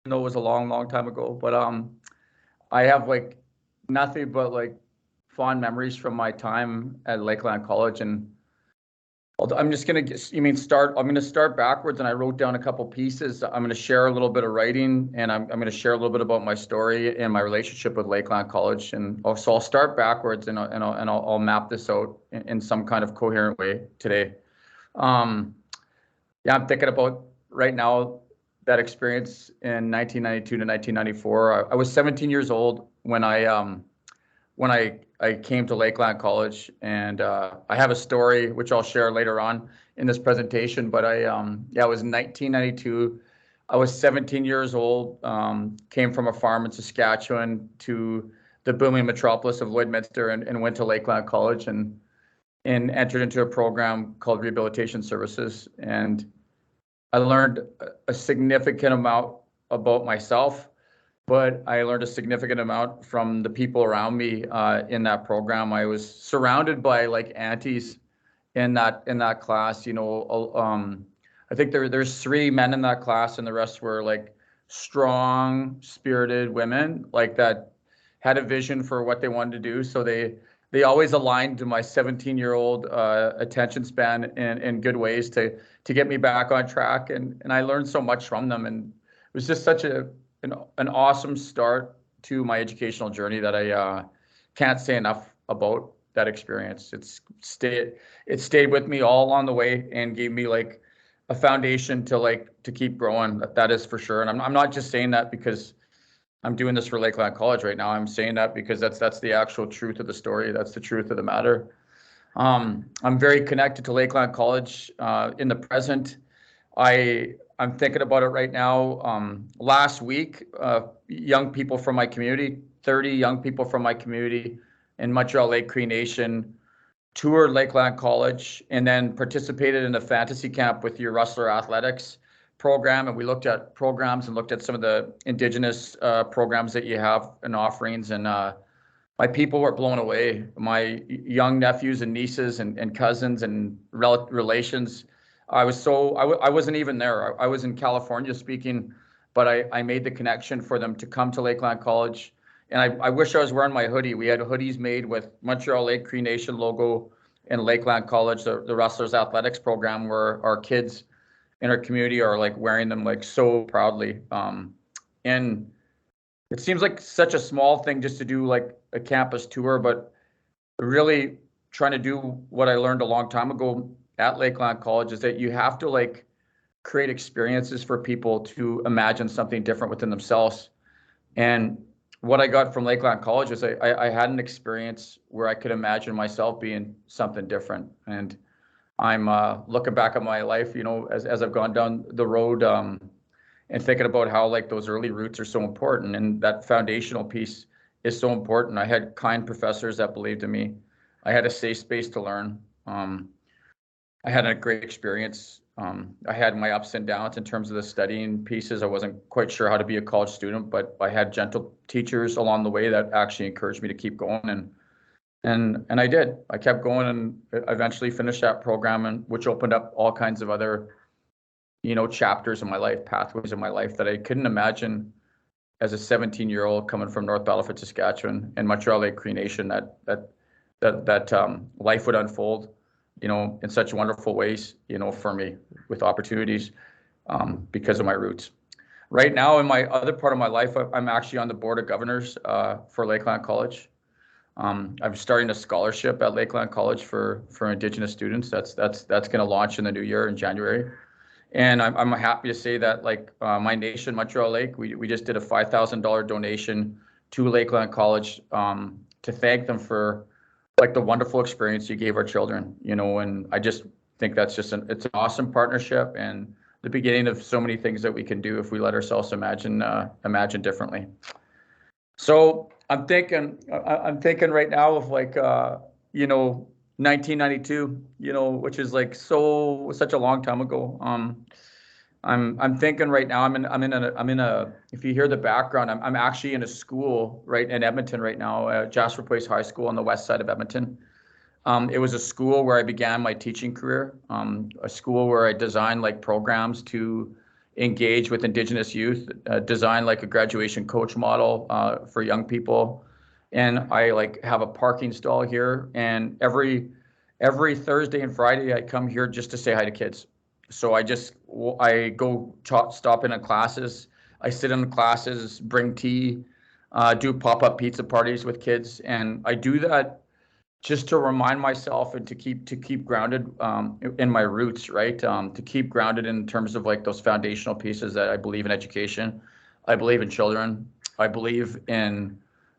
know it was a long time ago, but I have like nothing but like fond memories from my time at Lakeland College, and I'm just gonna you mean start. I'm gonna start backwards, and I wrote down a couple pieces. I'm gonna share a little bit of writing, and I'm gonna share a little bit about my story and my relationship with Lakeland College, and so I'll start backwards, and I'll map this out in some kind of coherent way today. Um, yeah, I'm thinking about right now that experience in 1992 to 1994. I was 17 years old when I came to Lakeland College, and I have a story which I'll share later on in this presentation. But yeah, it was 1992. I was 17 years old. Came from a farm in Saskatchewan to the booming metropolis of Lloydminster, and went to Lakeland College, and entered into a program called Rehabilitation Services. And I learned a significant amount about myself, but I learned a significant amount from the people around me in that program. I was surrounded by like aunties in that class. I think there's three men in that class, and the rest were like strong, spirited women, like that had a vision for what they wanted to do. So they always aligned to my 17-year-old attention span in good ways to get me back on track, and I learned so much from them, and it was just such an awesome start to my educational journey that I can't say enough about that experience. It stayed with me all along the way and gave me like a foundation to keep growing. That is for sure. And I'm not just saying that because I'm doing this for Lakeland College right now. I'm saying that because that's the actual truth of the story. That's the truth of the matter. I'm very connected to Lakeland College in the present. I'm thinking about it right now. Last week, young people from my community, 30 young people from my community in Montreal Lake Cree Nation, toured Lakeland College, and then participated in a fantasy camp with your Rustler Athletics program. And we looked at programs and looked at some of the Indigenous programs that you have and offerings. And my people were blown away. My young nephews and nieces and cousins and relations. I wasn't even there. I was in California speaking, but I made the connection for them to come to Lakeland College. And I wish I was wearing my hoodie. We had hoodies made with Montreal Lake Cree Nation logo and Lakeland College, the Rustlers Athletics program, where our kids in our community are like wearing them like so proudly. And it seems like such a small thing just to do like a campus tour, but really trying to do what I learned a long time ago at Lakeland College is that you have to like create experiences for people to imagine something different within themselves. And what I got from Lakeland College is I had an experience where I could imagine myself being something different. And I'm looking back at my life, as I've gone down the road, and thinking about how like those early roots are so important, and that foundational piece is so important. I had kind professors that believed in me. I had a safe space to learn. I had a great experience. I had my ups and downs in terms of the studying pieces. I wasn't quite sure how to be a college student, but I had gentle teachers along the way that actually encouraged me to keep going, and I did. I kept going and eventually finished that program, and which opened up all kinds of other chapters in my life, pathways in my life that I couldn't imagine as a 17-year-old coming from North Battleford, Saskatchewan, and Montreal Lake Cree Nation, that life would unfold, in such wonderful ways, for me, with opportunities, because of my roots. Right now, in my other part of my life, I'm actually on the board of governors for Lakeland College. I'm starting a scholarship at Lakeland College for Indigenous students. That's going to launch in the new year in January. And I'm happy to say that my nation, Montreal Lake, we just did a $5,000 donation to Lakeland College to thank them for like the wonderful experience you gave our children, and I just think that's it's an awesome partnership and the beginning of so many things that we can do if we let ourselves imagine differently. So I'm thinking right now of 1992, which is like such a long time ago. I'm thinking right now. I'm in a. If you hear the background, I'm actually in a school right in Edmonton right now, Jasper Place High School on the west side of Edmonton. It was a school where I began my teaching career. A school where I designed like programs to engage with Indigenous youth, design like a graduation coach model for young people. And I like have a parking stall here, and every Thursday and Friday I come here just to say hi to kids. So I go stop in at classes. I sit in the classes, bring tea, do pop-up pizza parties with kids, and I do that just to remind myself and to keep grounded in my roots, right? To keep grounded in terms of like those foundational pieces that I believe in education. I believe in children. I believe in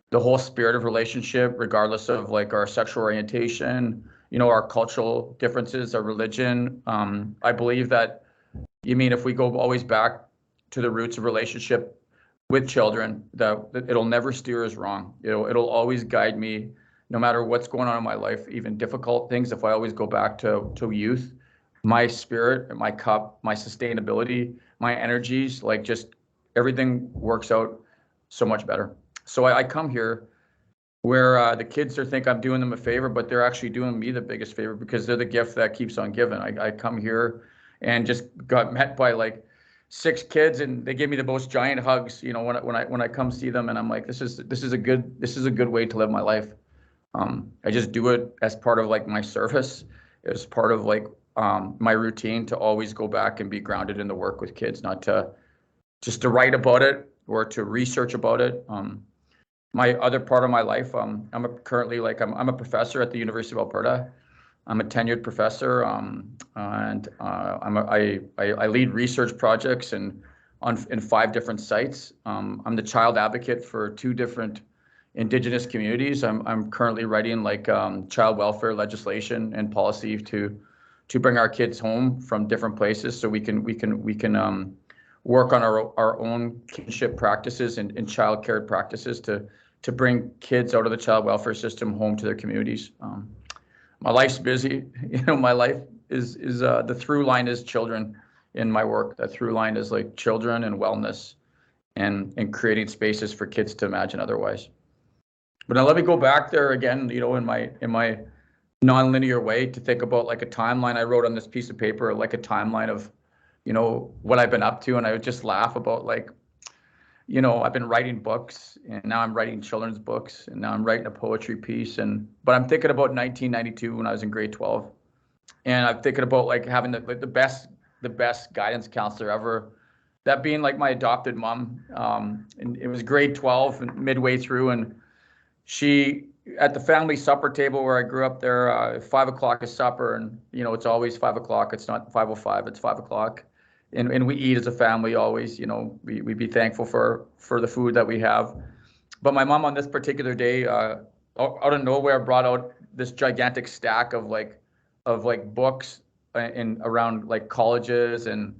the whole spirit of relationship, regardless of like our sexual orientation, our cultural differences, our religion. I believe that, if we go always back to the roots of relationship with children, that it'll never steer us wrong. It'll always guide me, no matter what's going on in my life, even difficult things. If I always go back to youth, my spirit, my cup, my sustainability, my energies, like just everything works out so much better. So I come here where the kids think I'm doing them a favor, but they're actually doing me the biggest favor, because they're the gift that keeps on giving. I come here and just got met by like 6 kids, and they give me the most giant hugs, when I come see them, and I'm like, this is a good way to live my life. I just do it as part of like my service, as part of like my routine, to always go back and be grounded in the work with kids, not just to write about it or to research about it. My other part of my life, I'm currently I'm a professor at the University of Alberta. I'm a tenured professor, and I lead research projects in 5 different sites. I'm the child advocate for 2 different Indigenous communities. I'm currently writing child welfare legislation and policy to bring our kids home from different places, so we can work on our own kinship practices and child care practices to bring kids out of the child welfare system home to their communities. My life's busy. My life is the through line is children in my work. The through line is like children and wellness, and creating spaces for kids to imagine otherwise. But now let me go back there again, in my nonlinear way, to think about like a timeline. I wrote on this piece of paper like a timeline of, what I've been up to, and I would just laugh about I've been writing books, and now I'm writing children's books, and now I'm writing a poetry piece, but I'm thinking about 1992 when I was in grade 12, and I'm thinking about like having the best guidance counselor ever, that being like my adopted mom. And it was grade 12 and midway through, and she, at the family supper table where I grew up there, 5 o'clock is supper, and it's always 5 o'clock. It's not 5:05, it's 5 o'clock. And we eat as a family always. We be thankful for the food that we have. But my mom on this particular day, out of nowhere, brought out this gigantic stack of books around like colleges, and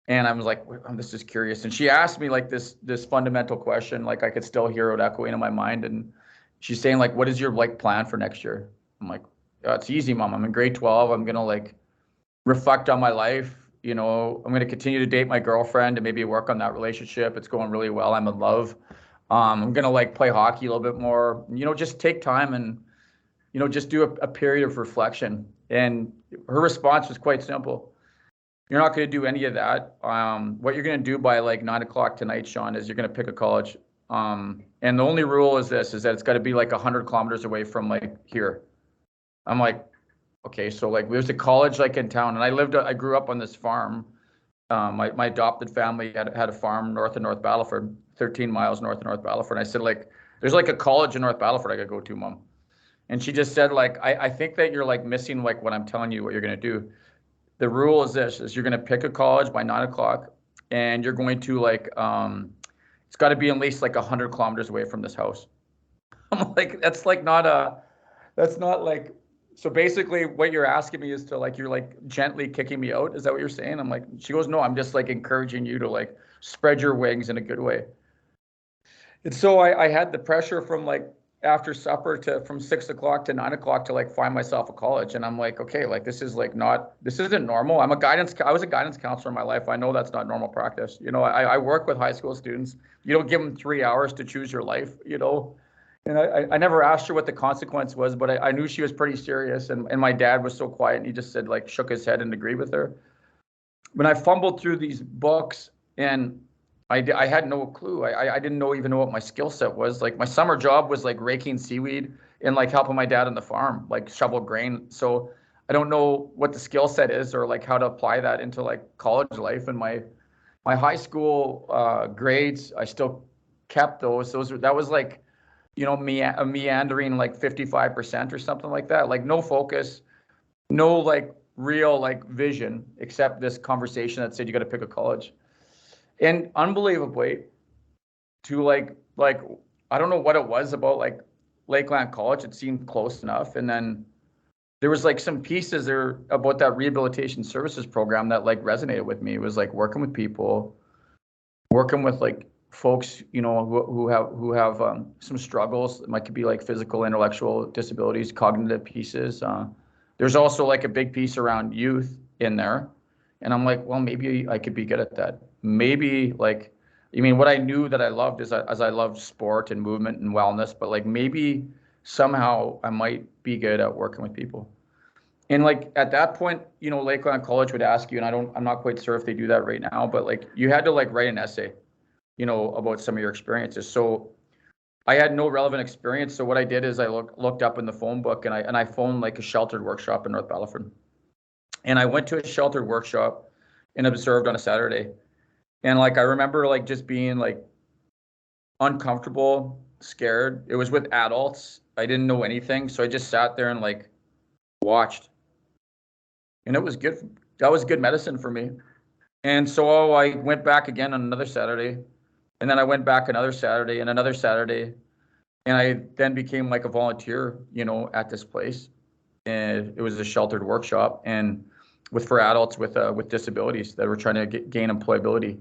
I was like, this is curious. And she asked me like this fundamental question, like I could still hear it echoing in my mind. And she's saying like, what is your plan for next year? I'm like, it's easy, Mom. I'm in grade 12. I'm gonna reflect on my life. I'm going to continue to date my girlfriend and maybe work on that relationship. It's going really well. I'm in love. I'm going to play hockey a little bit more, just take time and, just do a period of reflection. And her response was quite simple. You're not going to do any of that. What you're going to do by 9 o'clock tonight, Sean, is you're going to pick a college. And the only rule is that it's got to be 100 kilometers away from here. I'm like, okay, so there's a college in town, and I grew up on this farm. My adopted family had a farm north of North Battleford, 13 miles north of North Battleford. And I said, there's a college in North Battleford I could go to, Mom. And she just said, I think that you're missing what I'm telling you, what you're going to do. The rule is this, is you're going to pick a college by 9 o'clock, and you're going to it's got to be at least 100 kilometers away from this house. I'm like, that's not so basically what you're asking me is to you're gently kicking me out. Is that what you're saying? I'm like, she goes, no, I'm just encouraging you to spread your wings in a good way. And so I had the pressure from after supper from 6 o'clock to 9 o'clock to find myself a college. And I'm like, okay, this isn't normal. I was a guidance counselor in my life. I know that's not normal practice. I work with high school students. You don't give them 3 hours to choose your life, And I never asked her what the consequence was, but I knew she was pretty serious. And my dad was so quiet, and he just said, shook his head and agreed with her. when I fumbled through these books, and I had no clue. I didn't even know what my skill set was. Like my summer job was like raking seaweed and like helping my dad on the farm, like shovel grain. So I don't know what the skill set is or like how to apply that into like college life. And my high school grades, I still kept those. That was like, you know, meandering like 55% or something like that. Like no focus, no like real like vision, except this conversation that said you got to pick a college. And unbelievably, to like I don't know what it was about like Lakeland College. It seemed close enough, and then there was like some pieces there about that rehabilitation services program that like resonated with me. It was like working with people, working with like folks, you know, who have some struggles. It might be like physical, intellectual disabilities, cognitive pieces. There's also like a big piece around youth in there, and I'm like, well, maybe I could be good at that. Maybe like, I mean, what I knew that I loved is as I loved sport and movement and wellness, but like maybe somehow I might be good at working with people. And like at that point, you know, Lakeland College would ask you, and I'm not quite sure if they do that right now, but like you had to like write an essay, you know, about some of your experiences. So I had no relevant experience. So what I did is I looked up in the phone book, and I phoned like a sheltered workshop in North Battleford. And I went to a sheltered workshop and observed on a Saturday. And like I remember like just being like uncomfortable, scared. It was with adults. I didn't know anything. So I just sat there and like watched. And it was good. That was good medicine for me. And so I went back again on another Saturday. And then I went back another Saturday and another Saturday. And I then became like a volunteer, you know, at this place. And it was a sheltered workshop and for adults with disabilities that were trying to gain employability.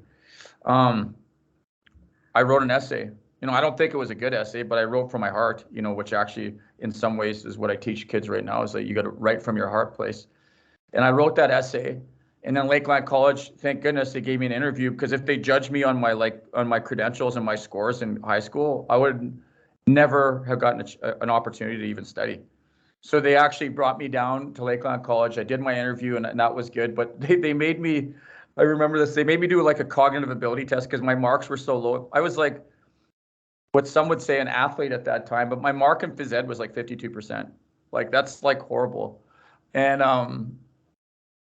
I wrote an essay. You know, I don't think it was a good essay, but I wrote from my heart, you know, which actually in some ways is what I teach kids right now, is that you got to write from your heart place. And I wrote that essay. And then Lakeland College, thank goodness they gave me an interview, because if they judged me on my credentials and my scores in high school, I would never have gotten an opportunity to even study. So they actually brought me down to Lakeland College. I did my interview, and that was good. But they made me, I remember this, they made me do like a cognitive ability test because my marks were so low. I was like what some would say an athlete at that time, but my mark in phys ed was like 52%. Like that's like horrible. And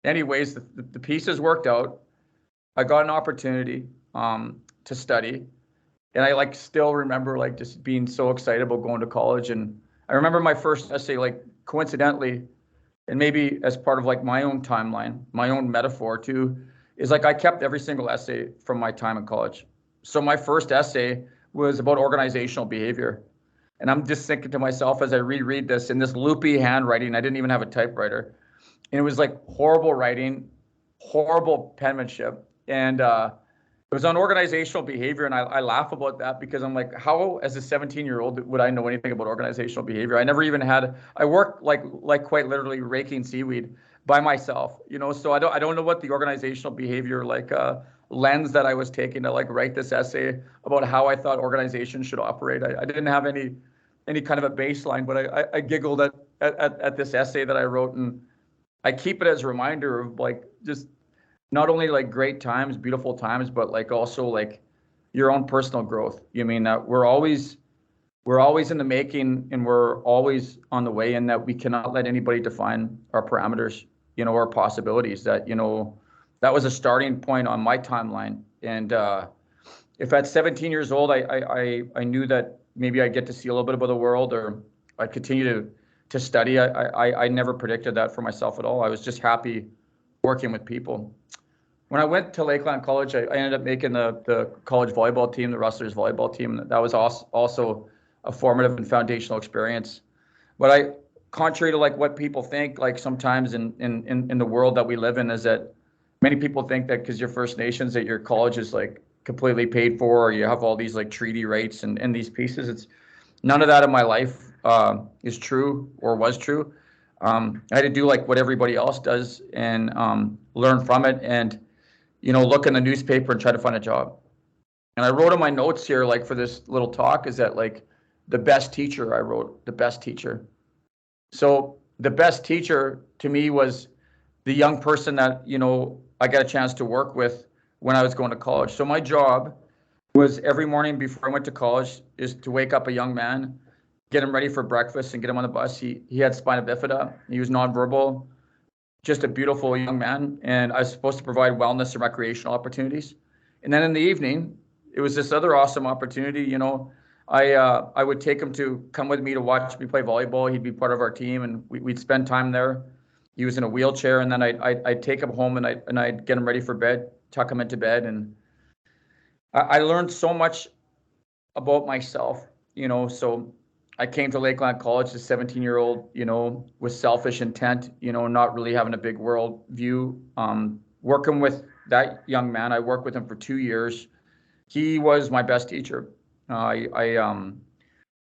anyways, the pieces worked out. I got an opportunity to study. And I like still remember like just being so excited about going to college. And I remember my first essay, like coincidentally, and maybe as part of like my own timeline, my own metaphor too, is like I kept every single essay from my time in college. So my first essay was about organizational behavior. And I'm just thinking to myself as I reread this in this loopy handwriting, I didn't even have a typewriter. And it was like horrible writing, horrible penmanship. And it was on organizational behavior, and I laugh about that because I'm like, how, as a 17-year-old, would I know anything about organizational behavior? I never even had. I worked like quite literally raking seaweed by myself, you know. So I don't know what the organizational behavior like lens that I was taking to like write this essay about how I thought organizations should operate. I didn't have any kind of a baseline, but I giggled at this essay that I wrote, and I keep it as a reminder of like just not only like great times, beautiful times, but like also like your own personal growth. You mean that we're always in the making, and we're always on the way, and that we cannot let anybody define our parameters, you know, our possibilities. That, you know, that was a starting point on my timeline. And if at 17 years old, I knew that maybe I'd get to see a little bit of the world, or I'd continue to study. I never predicted that for myself at all. I was just happy working with people. When I went to Lakeland College, I ended up making the college volleyball team, the Rustlers volleyball team. That was also a formative and foundational experience. But contrary to like what people think, like sometimes in the world that we live in, is that many people think that because you're First Nations that your college is like completely paid for, or you have all these like treaty rights and these pieces. It's none of that in my life is true or was true. I had to do like what everybody else does and learn from it, and you know, look in the newspaper and try to find a job. And I wrote in my notes here, like for this little talk, is that like the best teacher, I wrote the best teacher. So the best teacher to me was the young person that, you know, I got a chance to work with when I was going to college. So my job was every morning before I went to college is to wake up a young man, get him ready for breakfast and get him on the bus. He had spina bifida. He was nonverbal, just a beautiful young man. And I was supposed to provide wellness and recreational opportunities. And then in the evening, it was this other awesome opportunity. You know, I would take him to come with me to watch me play volleyball. He'd be part of our team, and we'd spend time there. He was in a wheelchair, and then I'd take him home, and I'd get him ready for bed, tuck him into bed, and I learned so much about myself. You know, so I came to Lakeland College, a 17-year-old, you know, with selfish intent, you know, not really having a big world view. Working with that young man, I worked with him for 2 years. He was my best teacher. I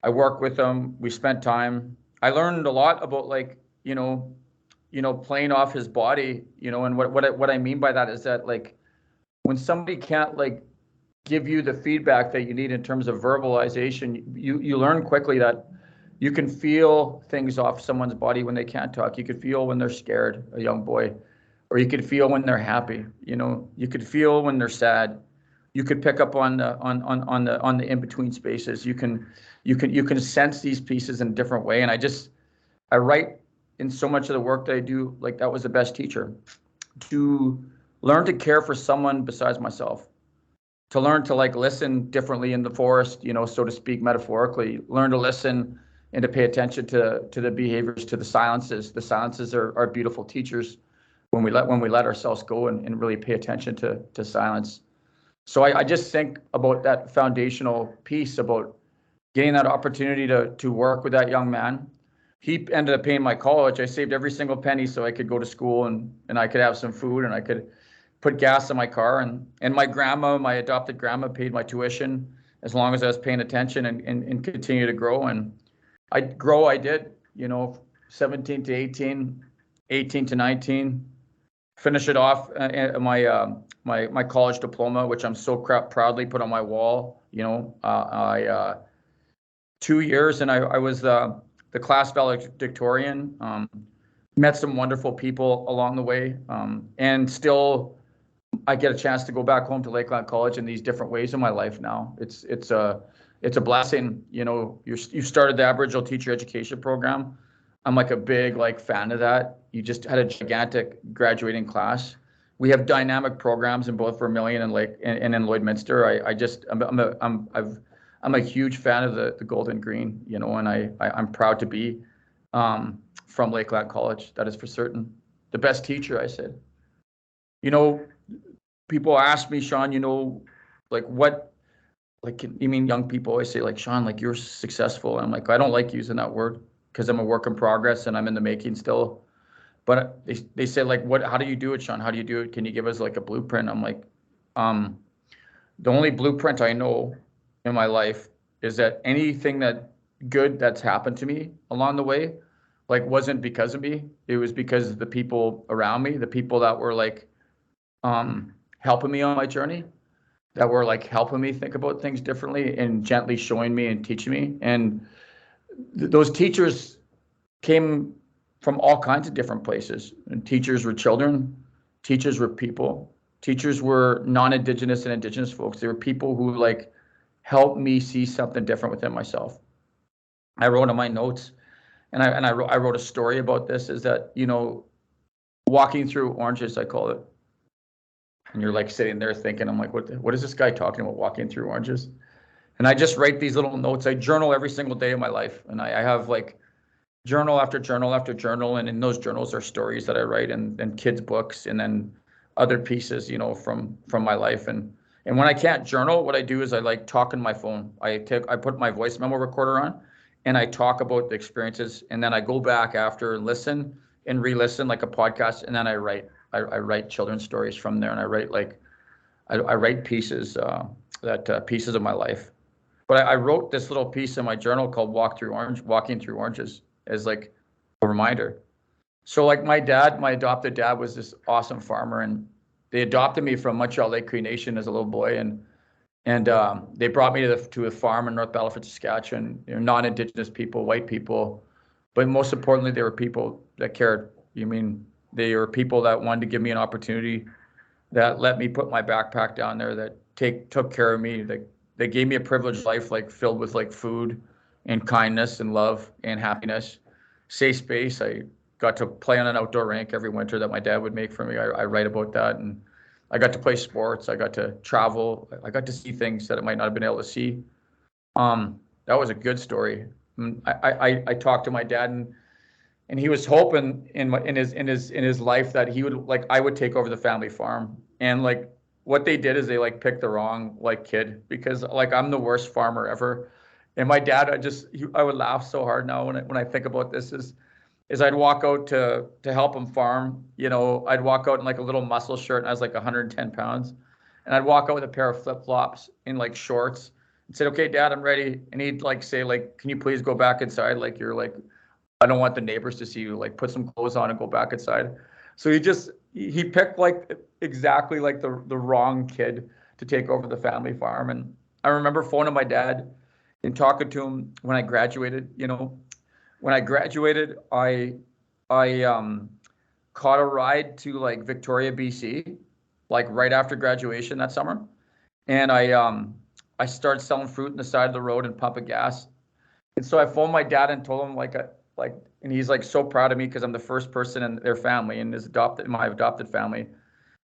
worked with him. We spent time. I learned a lot about like, playing off his body, you know, and what I mean by that is that like when somebody can't like give you the feedback that you need in terms of verbalization, you learn quickly that you can feel things off someone's body when they can't talk. You could feel when they're scared, a young boy, or you could feel when they're happy. You know, you could feel when they're sad. You could pick up on the in between spaces. You can sense these pieces in a different way. And I write in so much of the work that I do, like that was the best teacher. To learn to care for someone besides myself, to learn to like listen differently in the forest, you know, so to speak, metaphorically, learn to listen and to pay attention to the behaviors, to the silences. The silences are beautiful teachers when we let ourselves go and really pay attention to silence. So I just think about that foundational piece about getting that opportunity to work with that young man. He ended up paying my college. I saved every single penny so I could go to school and I could have some food and I could put gas in my car. And my grandma, my adopted grandma, paid my tuition as long as I was paying attention and continue to grow. And I did, you know, 17 to 18, 18 to 19, finish it off my college diploma, which I'm so proudly put on my wall. You know, 2 years and I was the class valedictorian, met some wonderful people along the way, and still I get a chance to go back home to Lakeland College in these different ways in my life now. It's a blessing. You know, you started the Aboriginal Teacher Education Program. I'm like a big fan of that. You just had a gigantic graduating class. We have dynamic programs in both Vermilion and in Lloydminster. I'm a huge fan of the Gold and Green, you know, and I'm proud to be from Lakeland College. That is for certain. The best teacher, I said. You know, people ask me, Sean, you know, like what, like you mean young people? I say like, Sean, like you're successful. And I'm like, I don't like using that word because I'm a work in progress and I'm in the making still. But they say like, how do you do it, Sean? How do you do it? Can you give us like a blueprint? I'm like, the only blueprint I know in my life is that anything that's happened to me along the way, like wasn't because of me. It was because of the people around me, the people that were like helping me on my journey, that were like helping me think about things differently and gently showing me and teaching me. And those teachers came from all kinds of different places. And teachers were children, teachers were people, teachers were non-Indigenous and Indigenous folks. They were people who like helped me see something different within myself. I wrote in my notes, and I wrote a story about this, is that, you know, walking through oranges, I call it. And you're like sitting there thinking, I'm like, what is this guy talking about, walking through oranges? And I just write these little notes. I journal every single day of my life. And I have like journal after journal after journal. And in those journals are stories that I write and kids' books and then other pieces, you know, from my life. And when I can't journal, what I do is I like talk in my phone. I put my voice memo recorder on and I talk about the experiences. And then I go back after and listen and re-listen like a podcast. And then I write. I write children's stories from there, and I write pieces pieces of my life. But I wrote this little piece in my journal called Walking Through Oranges as like a reminder. So like my adopted dad was this awesome farmer, and they adopted me from Montreal Lake Cree Nation as a little boy, and they brought me to a farm in North Battleford, Saskatchewan. You know, non-Indigenous people, white people, but most importantly, they were people that cared. They were people that wanted to give me an opportunity that let me put my backpack down there, that took care of me. They gave me a privileged life, like filled with like food and kindness and love and happiness, safe space. I got to play on an outdoor rink every winter that my dad would make for me. I write about that, and I got to play sports. I got to travel. I got to see things that I might not have been able to see. That was a good story. I talked to my dad, and he was hoping in his life that he would, like, I would take over the family farm. And like what they did is they like picked the wrong like kid, because like I'm the worst farmer ever. And my dad, I would laugh so hard now when I think about this, is I'd walk out to help him farm. I'd walk out in like a little muscle shirt, and I was like 110 pounds. And I'd walk out with a pair of flip-flops in like shorts and said, "Okay, Dad, I'm ready." And he'd like say, like, "Can you please go back inside? Like, you're like, I don't want the neighbors to see you. Like, put some clothes on and go back inside." So he picked like exactly like the wrong kid to take over the family farm. And I remember phoning my dad and talking to him when I graduated. When I graduated, I caught a ride to like Victoria, BC, like right after graduation that summer. And I started selling fruit on the side of the road and pumping gas. And so I phoned my dad and told him and he's like so proud of me, because I'm the first person in their family, and my adopted family,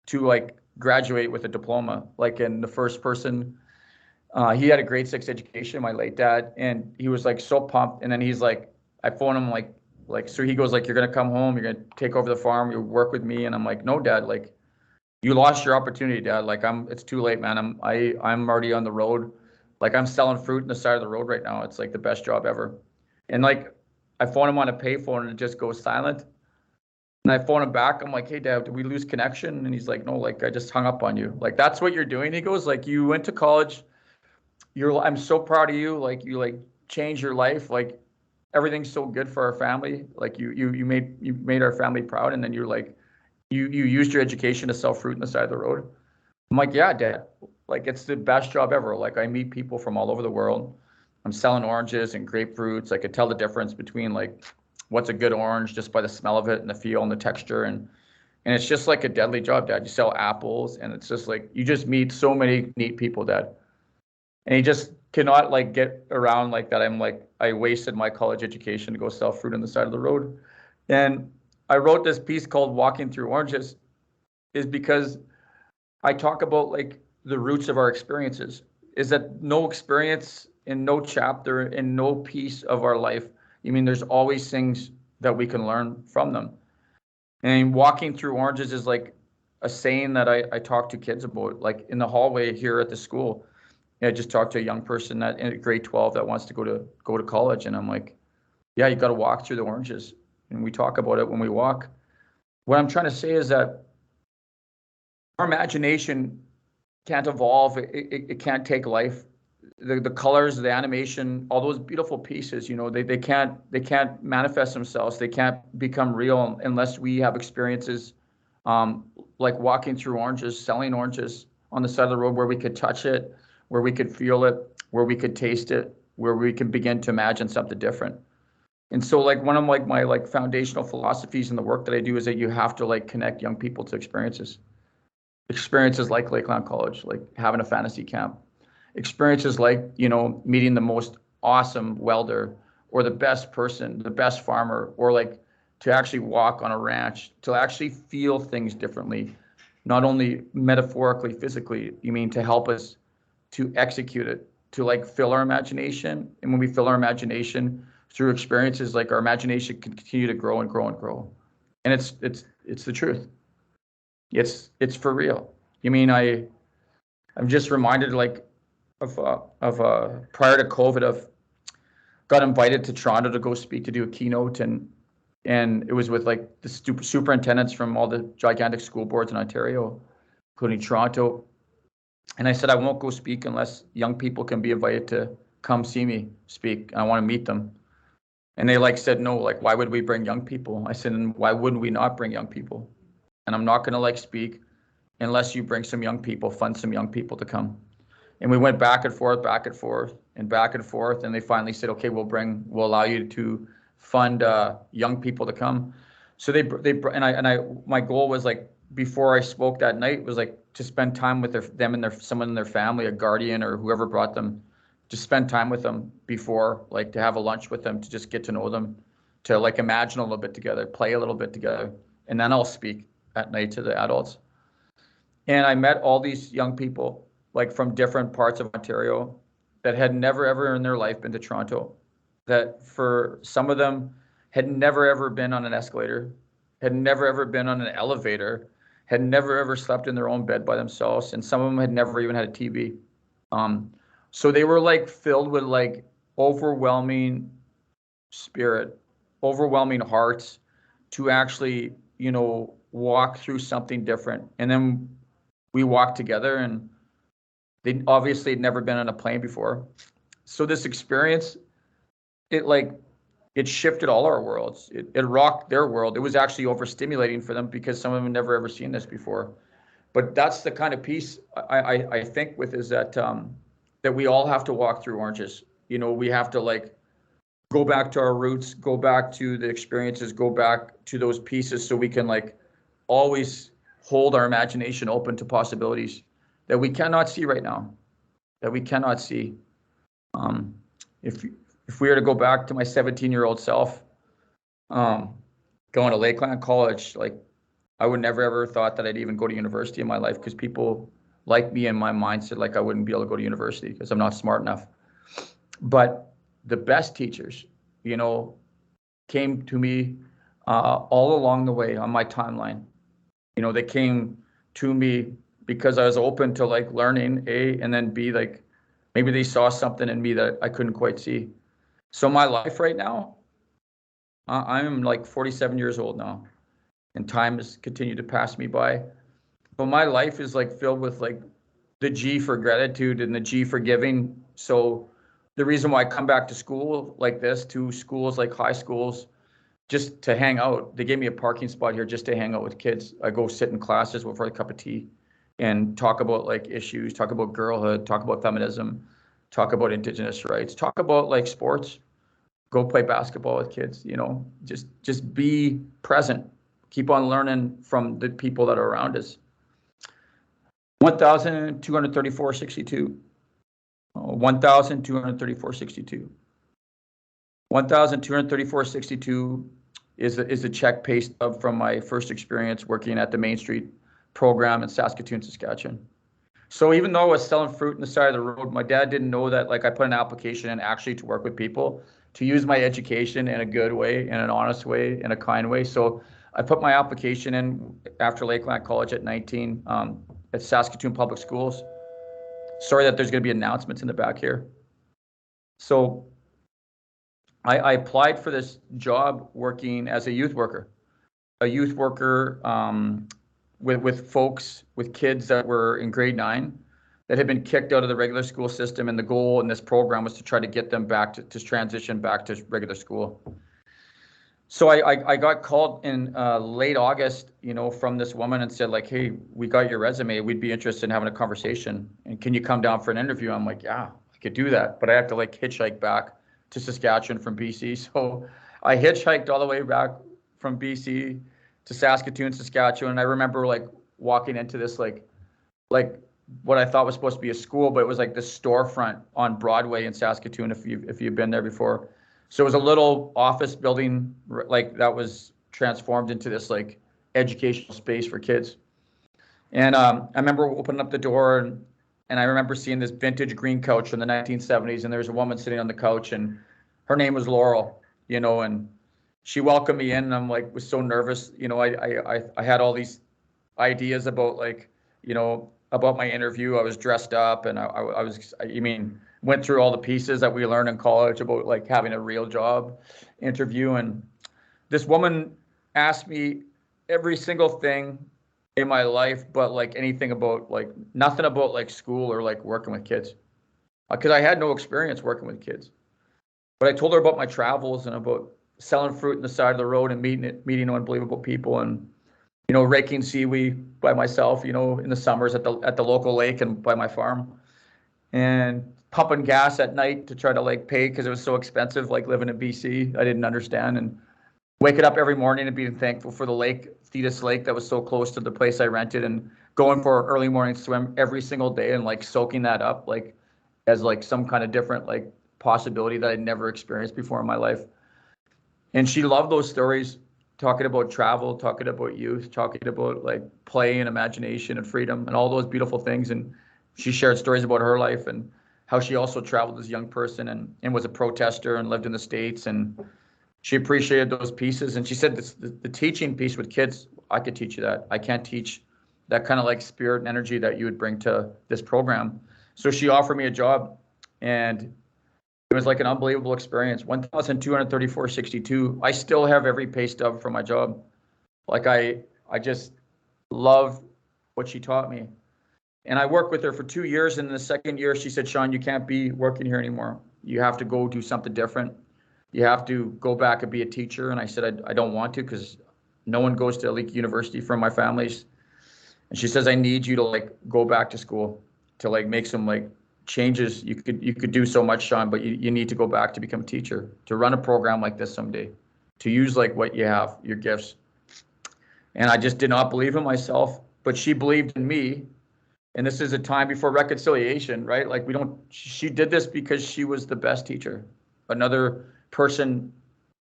to like graduate with a diploma. Like, and the first person, he had a grade 6 education, my late dad, and he was like so pumped. And then he's like, I phoned him so he goes like, "You're gonna come home, you're gonna take over the farm, you work with me." And I'm like, "No, Dad, like, you lost your opportunity, Dad. Like, it's too late, man. I'm already on the road. Like, I'm selling fruit on the side of the road right now. It's like the best job ever." And like, I phone him on a payphone and it just goes silent. And I phone him back. I'm like, "Hey, Dad, did we lose connection?" And he's like, "No, like, I just hung up on you. Like, that's what you're doing." He goes like, "You went to college. I'm so proud of you. Like, you like changed your life. Like, everything's so good for our family. Like, you made our family proud. And then you're like, you used your education to sell fruit on the side of the road." I'm like, "Yeah, Dad. Like, it's the best job ever. Like, I meet people from all over the world. I'm selling oranges and grapefruits. I could tell the difference between like what's a good orange just by the smell of it and the feel and the texture. And it's just like a deadly job, Dad. You sell apples, and it's just like you just meet so many neat people, Dad." And he just cannot like get around like that. I'm like, I wasted my college education to go sell fruit on the side of the road. And I wrote this piece called "Walking Through Oranges," is because I talk about like the roots of our experiences. Is that no experience in no chapter in no piece of our life, there's always things that we can learn from them. And walking through oranges is like a saying that I talk to kids about, like in the hallway here at the school. I just talked to a young person that in grade 12 that wants to go to college, and I'm like, "Yeah, you got to walk through the oranges." And we talk about it when we walk. What I'm trying to say is that our imagination can't evolve. It can't take life. The colors, the animation, all those beautiful pieces, they can't manifest themselves. They can't become real unless we have experiences, like walking through oranges, selling oranges on the side of the road, where we could touch it, where we could feel it, where we could taste it, where we can begin to imagine something different. And so like one of like my like foundational philosophies in the work that I do is that you have to like connect young people to experiences like Lakeland College, like having a fantasy camp, experiences like, meeting the most awesome welder, or the best person, the best farmer, or like to actually walk on a ranch, to actually feel things differently, not only metaphorically, physically, to help us to execute it, to like fill our imagination. And when we fill our imagination through experiences, like our imagination can continue to grow and grow and grow. And it's the truth. It's for real. I'm just reminded like of prior to COVID, of got invited to Toronto to go speak, to do a keynote, and it was with like the superintendents from all the gigantic school boards in Ontario, including Toronto. And I said, I won't go speak unless young people can be invited to come see me speak. I want to meet them. And they like said, no, like, why would we bring young people? I said, and why wouldn't we not bring young people? And I'm not going to like speak unless you bring some young people, fund some young people to come. And we went back and forth, and back and forth. And they finally said, okay, we'll allow you to fund young people to come. So my goal was like before I spoke that night was like to spend time with them and someone in their family, a guardian or whoever brought them, to spend time with them before, like to have a lunch with them, to just get to know them, to like imagine a little bit together, play a little bit together, and then I'll speak at night to the adults. And I met all these young people, like from different parts of Ontario, that had never ever in their life been to Toronto, that for some of them had never ever been on an escalator, had never ever been on an elevator, had never ever slept in their own bed by themselves, and some of them had never even had a TV. So they were like filled with like overwhelming spirit, overwhelming hearts to actually, walk through something different. And then we walked together, and they obviously had never been on a plane before. So this experience, it shifted all our worlds. It rocked their world. It was actually overstimulating for them because some of them had never ever seen this before. But that's the kind of piece I think with is that that we all have to walk through oranges. We have to like go back to our roots, go back to the experiences, go back to those pieces so we can like always hold our imagination open to possibilities that we cannot see right now, that we cannot see. If we were to go back to my 17-year-old self, going to Lakeland College, like I would never ever thought that I'd even go to university in my life, because people like me in my mind said like I wouldn't be able to go to university because I'm not smart enough. But the best teachers, came to me all along the way on my timeline. They came to me because I was open to like learning, A, and then B, like maybe they saw something in me that I couldn't quite see. So my life right now, I'm like 47 years old now, and time has continued to pass me by. But my life is like filled with like the G for gratitude and the G for giving. So the reason why I come back to school like this, to schools like high schools, just to hang out. They gave me a parking spot here just to hang out with kids. I go sit in classes for a cup of tea and talk about like issues, talk about girlhood, talk about feminism, talk about Indigenous rights, talk about like sports, go play basketball with kids, just be present, keep on learning from the people that are around us. 1,234.62. 1,234.62. 1,234.62 is a check pay stub from my first experience working at the Main Street program in Saskatoon, Saskatchewan. So even though I was selling fruit on the side of the road, my dad didn't know that like I put an application in actually to work with people, to use my education in a good way, in an honest way, in a kind way. So I put my application in after Lakeland College at 19 at Saskatoon Public Schools. Sorry that there's going to be announcements in the back here. So I applied for this job working as a youth worker with folks, with kids that were in grade 9 that had been kicked out of the regular school system. And the goal in this program was to try to get them back to transition back to regular school. So I got called in late August, from this woman and said like, hey, we got your resume. We'd be interested in having a conversation. And can you come down for an interview? I'm like, yeah, I could do that. But I have to like hitchhike back to Saskatchewan from BC. So I hitchhiked all the way back from BC to Saskatoon, Saskatchewan. And I remember like walking into this like what I thought was supposed to be a school, but it was like this storefront on Broadway in Saskatoon, if you've been there before. So it was a little office building like that was transformed into this like educational space for kids. And I remember opening up the door and I remember seeing this vintage green couch from the 1970s, and there was a woman sitting on the couch, and her name was Laurel, and she welcomed me in, and I'm like, was so nervous. I had all these ideas about like, about my interview. I was dressed up, and went through all the pieces that we learned in college about like having a real job interview. And this woman asked me every single thing in my life, but like anything about like nothing about like school or like working with kids, because I had no experience working with kids. But I told her about my travels and about selling fruit on the side of the road and meeting unbelievable people, and raking seaweed by myself, in the summers at the local lake and by my farm, and pumping gas at night to try to like pay because it was so expensive, like living in BC. I didn't understand. And waking up every morning and being thankful for the lake, Thetis Lake, that was so close to the place I rented, and going for an early morning swim every single day and like soaking that up like as like some kind of different like possibility that I'd never experienced before in my life. And she loved those stories, talking about travel, talking about youth, talking about like play and imagination and freedom and all those beautiful things. And she shared stories about her life and how she also traveled as a young person and was a protester and lived in the States. And she appreciated those pieces. And she said this, the teaching piece with kids, I could teach you that. I can't teach that kind of like spirit and energy that you would bring to this program. So she offered me a job, and it was like an unbelievable experience. 1,234.62. I still have every pay stub from my job. Like I just love what she taught me. And I worked with her for 2 years. And in the second year, she said, Sean, you can't be working here anymore. You have to go do something different. You have to go back and be a teacher. And I said, I don't want to, because no one goes to Lakeland University from my families. And she says, I need you to like go back to school to like make some like changes. You could do so much, Sean, but you need to go back to become a teacher, to run a program like this someday, to use like what you have, your gifts. And I just did not believe in myself, but she believed in me. And this is a time before reconciliation, right? Like she did this because she was the best teacher. Another person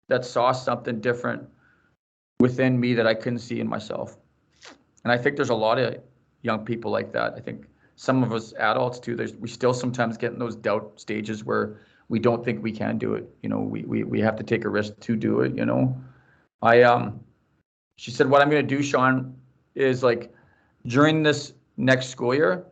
that saw something different within me that I couldn't see in myself. And I think there's a lot of young people like that. I think some of us adults too, we still sometimes get in those doubt stages where we don't think we can do it. You know, we have to take a risk to do it, you know. She said, what I'm going to do, Sean, is like during this next school year,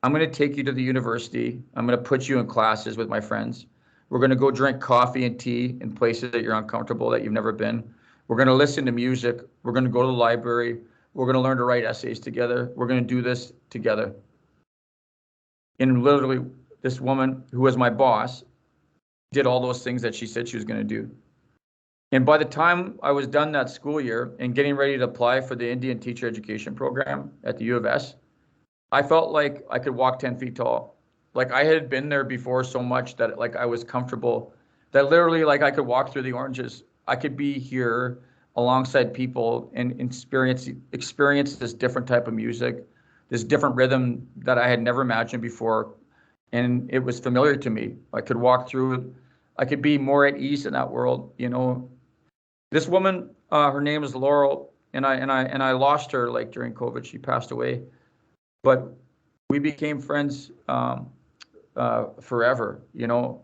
I'm going to take you to the university. I'm going to put you in classes with my friends. We're going to go drink coffee and tea in places that you're uncomfortable, that you've never been. We're going to listen to music. We're going to go to the library. We're going to learn to write essays together. We're going to do this together. And literally, this woman who was my boss did all those things that she said she was going to do. And by the time I was done that school year and getting ready to apply for the Indian Teacher Education Program at the U of S, I felt like I could walk 10 feet tall. Like I had been there before so much that like I was comfortable, that literally like I could walk through the oranges. I could be here alongside people and experience this different type of music, this different rhythm that I had never imagined before. And it was familiar to me. I could walk through it. I could be more at ease in that world, you know. This woman, her name is Laurel, and I lost her like during COVID. She passed away, but we became friends forever. You know,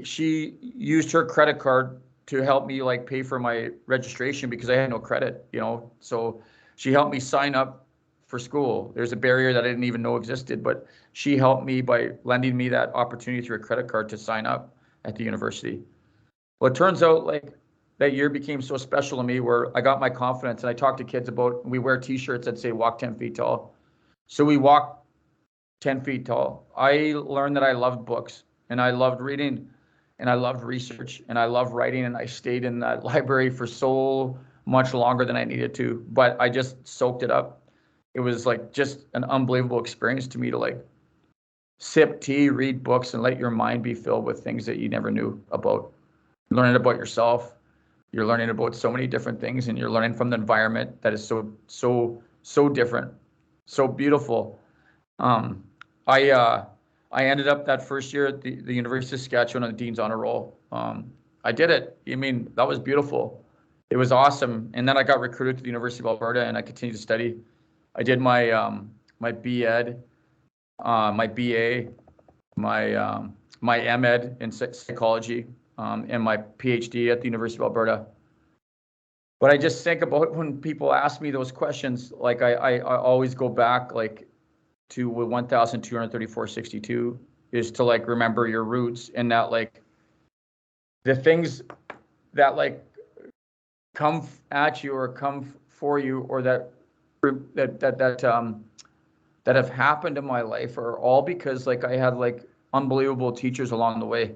she used her credit card to help me like pay for my registration because I had no credit. You know, so she helped me sign up for school. There's a barrier that I didn't even know existed, but she helped me by lending me that opportunity through a credit card to sign up at the university. Well, it turns out like that year became so special to me where I got my confidence, and I talked to kids about, we wear t-shirts that say walk 10 feet tall. So we walk 10 feet tall. I learned that I loved books, and I loved reading, and I loved research, and I loved writing, and I stayed in that library for so much longer than I needed to, but I just soaked it up. It was like just an unbelievable experience to me to like sip tea, read books, and let your mind be filled with things that you never knew about. Learning about yourself. You're learning about so many different things, and you're learning from the environment that is so different, so beautiful. I ended up that first year at the University of Saskatchewan on the Dean's Honor Roll. I did it. I mean, that was beautiful. It was awesome. And then I got recruited to the University of Alberta, and I continued to study. I did my my B.Ed, my B.A., my M.Ed in psychology, and my PhD at the University of Alberta. But I just think about when people ask me those questions, like I always go back like to 1,234.62 is to like remember your roots, and that like the things that like come at you or come for you, or that have happened in my life are all because like I had like unbelievable teachers along the way.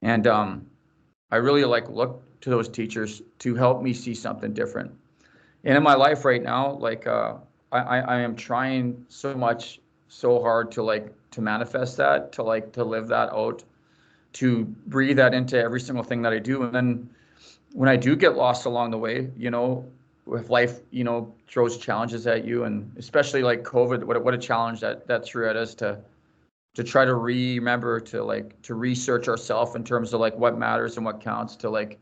And I really like look to those teachers to help me see something different. And in my life right now, like I am trying so much, so hard to like to manifest that, to like to live that out, to breathe that into every single thing that I do. And then when I do get lost along the way, if life, throws challenges at you, and especially like COVID, what a challenge that threw at us to try to remember to research ourselves in terms of like what matters and what counts, to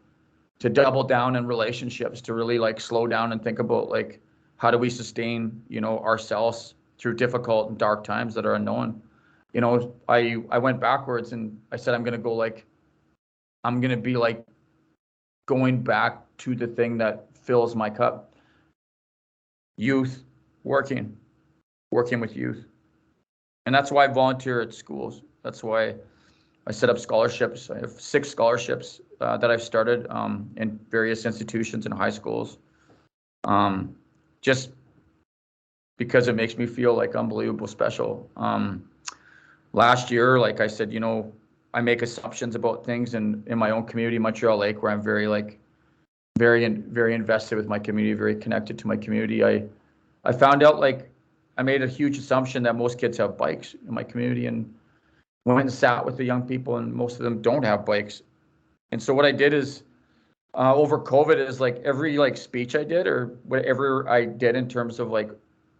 double down in relationships, to really like slow down and think about like how do we sustain, ourselves through difficult and dark times that are unknown. I went backwards and I said I'm gonna be like going back to the thing that fills my cup. Youth, working with youth. And that's why I volunteer at schools. That's why I set up scholarships. I have 6 scholarships that I've started in various institutions and high schools. Just because it makes me feel like unbelievable special. Last year, like I said, I make assumptions about things in my own community, Montreal Lake, where I'm very invested with my community, very connected to my community. I found out like I made a huge assumption that most kids have bikes in my community, and went and sat with the young people, and most of them don't have bikes. And so what I did is over COVID is like every like speech I did or whatever I did in terms of like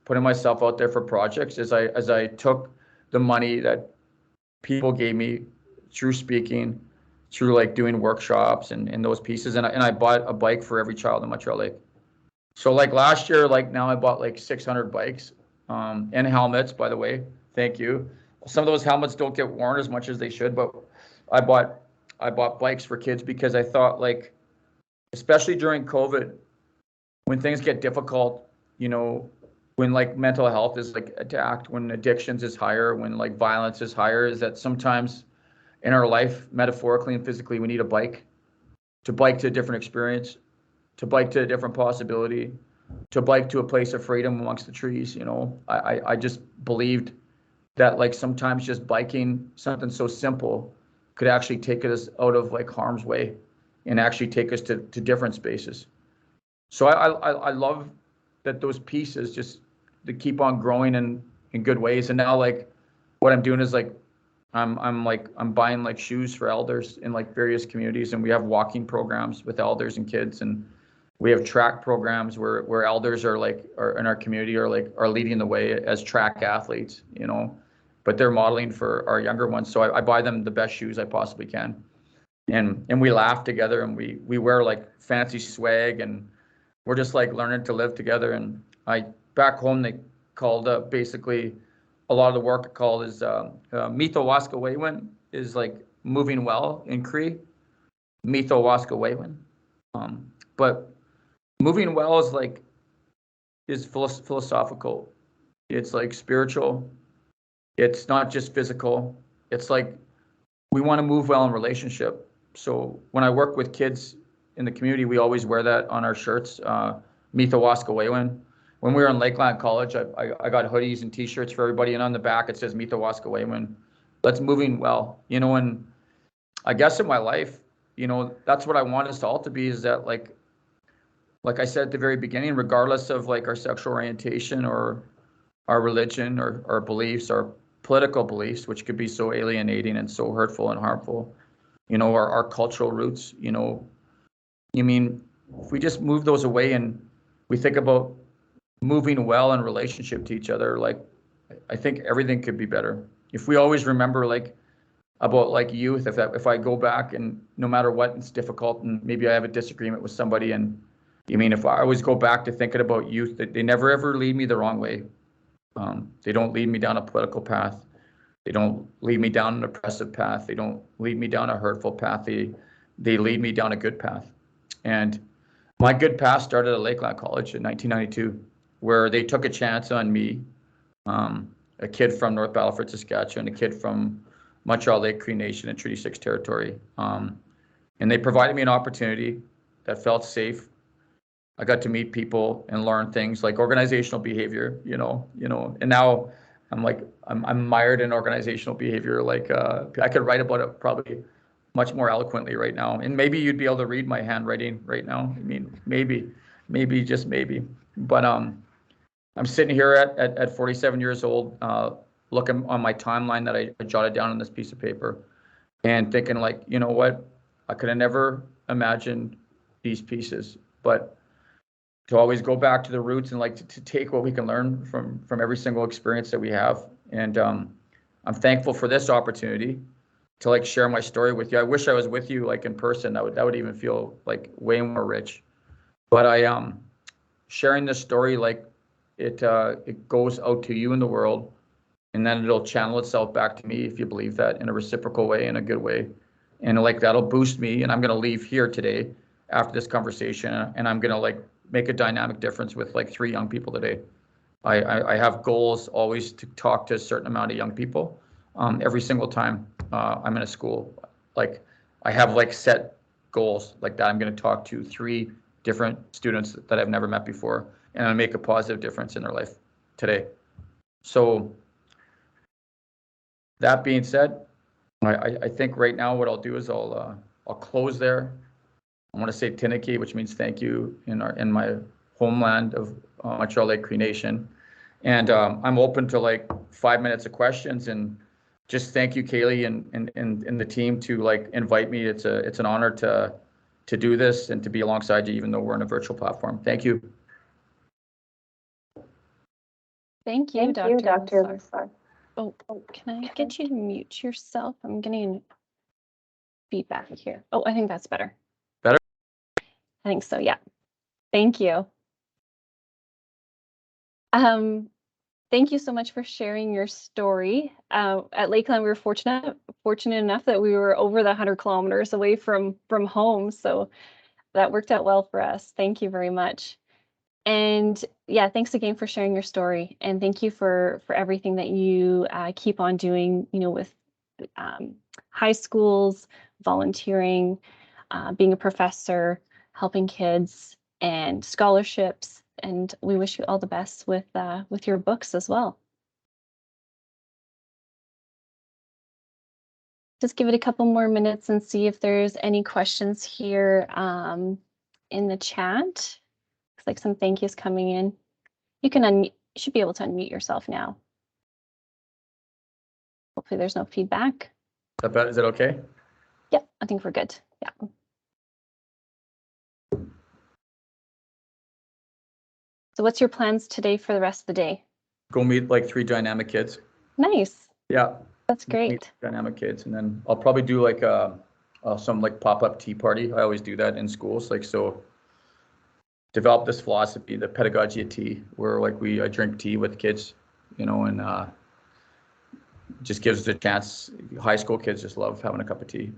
putting myself out there for projects, as I took the money that people gave me through speaking, through like doing workshops and those pieces, and I bought a bike for every child in Montreal Lake. So like last year, like now I bought like 600 bikes and helmets, by the way. Thank you. Some of those helmets don't get worn as much as they should, but I bought bikes for kids because I thought like, especially during COVID, when things get difficult, when like mental health is like attacked, when addictions is higher, when like violence is higher, is that sometimes in our life, metaphorically and physically, we need a bike to a different experience, to bike to a different possibility, to bike to a place of freedom amongst the trees. I just believed that like sometimes just biking something so simple could actually take us out of like harm's way and actually take us to different spaces. So I love that those pieces just to keep on growing in good ways. And now like what I'm doing is like I'm buying like shoes for elders in like various communities, and we have walking programs with elders and kids, and we have track programs where elders are in our community are leading the way as track athletes, but they're modeling for our younger ones. So I buy them the best shoes I possibly can, and we laugh together, and we wear like fancy swag, and we're just like learning to live together. And back home they called basically a lot of the work called is Mito Waska Waywin is like moving well in Cree. Mito Waska Waywin. But moving well is philosophical. It's like spiritual. It's not just physical. It's like we want to move well in relationship. So when I work with kids in the community, we always wear that on our shirts. Mito Waska Waywin. When we were in Lakeland College, I got hoodies and T-shirts for everybody, and on the back it says Mito Waska Waywin. Let's moving well. And I guess in my life, that's what I want us to all to be, is that like I said at the very beginning, regardless of like our sexual orientation or our religion or our beliefs, our political beliefs, which could be so alienating and so hurtful and harmful, our cultural roots, if we just move those away and we think about moving well in relationship to each other, like I think everything could be better. If we always remember like about like youth, if I go back and no matter what, it's difficult and maybe I have a disagreement with somebody, and if I always go back to thinking about youth, that they never ever lead me the wrong way. They don't lead me down a political path. They don't lead me down an oppressive path. They don't lead me down a hurtful path. They lead me down a good path. And my good path started at Lakeland College in 1992, where they took a chance on me, a kid from North Battleford, Saskatchewan, a kid from Montreal Lake Cree Nation and Treaty 6 territory. And they provided me an opportunity that felt safe. I got to meet people and learn things like organizational behavior, and now I'm mired in organizational behavior. Like I could write about it probably much more eloquently right now. And maybe you'd be able to read my handwriting right now. Maybe, just maybe. But I'm sitting here at 47 years old, looking on my timeline that I jotted down on this piece of paper and thinking like, what? I could have never imagined these pieces, but to always go back to the roots and like to take what we can learn from every single experience that we have. And I'm thankful for this opportunity to like share my story with you. I wish I was with you like in person. That would even feel like way more rich. But I sharing this story, like it goes out to you in the world, and then it'll channel itself back to me if you believe that, in a reciprocal way, in a good way. And like that'll boost me, and I'm gonna leave here today after this conversation, and I'm gonna like make a dynamic difference with like 3 young people today. I have goals always to talk to a certain amount of young people. Every single time I'm in a school, like I have like set goals like that. I'm going to talk to 3 different students that I've never met before, and I make a positive difference in their life today. So that being said, I think right now what I'll do is I'll close there. I want to say Tiniki, which means thank you in my homeland of Montreal Lake Cree Nation. And I'm open to like 5 minutes of questions, and just thank you, Kaylee, and the team to like invite me. It's an honor to do this and to be alongside you, even though we're on a virtual platform. Thank you. Thank you, Dr. Lessard. Oh, can I get you to mute yourself? I'm getting feedback here. Oh, I think that's better. Better? I think so, yeah. Thank you. Thank you so much for sharing your story. At Lakeland, we were fortunate enough that we were over the 100 kilometers away from home, so that worked out well for us. Thank you very much. And yeah, thanks again for sharing your story, and thank you for everything that you keep on doing, you know, with high schools, volunteering, being a professor, helping kids, and scholarships. And we wish you all the best with your books as well. Just give it a couple more minutes and see if there's any questions here in the chat. Looks like some thank yous coming in. You can you should be able to unmute yourself now. Hopefully there's no feedback. Is that okay? Yep, I think we're good. Yeah. So what's your plans today for the rest of the day? Go meet like 3 dynamic kids. Nice. Yeah. That's great. Meet dynamic kids, and then I'll probably do like some like pop-up tea party. I always do that in schools, like so. Develop this philosophy, the pedagogy of tea, where like I drink tea with kids, you know, and just gives the chance. High school kids just love having a cup of tea.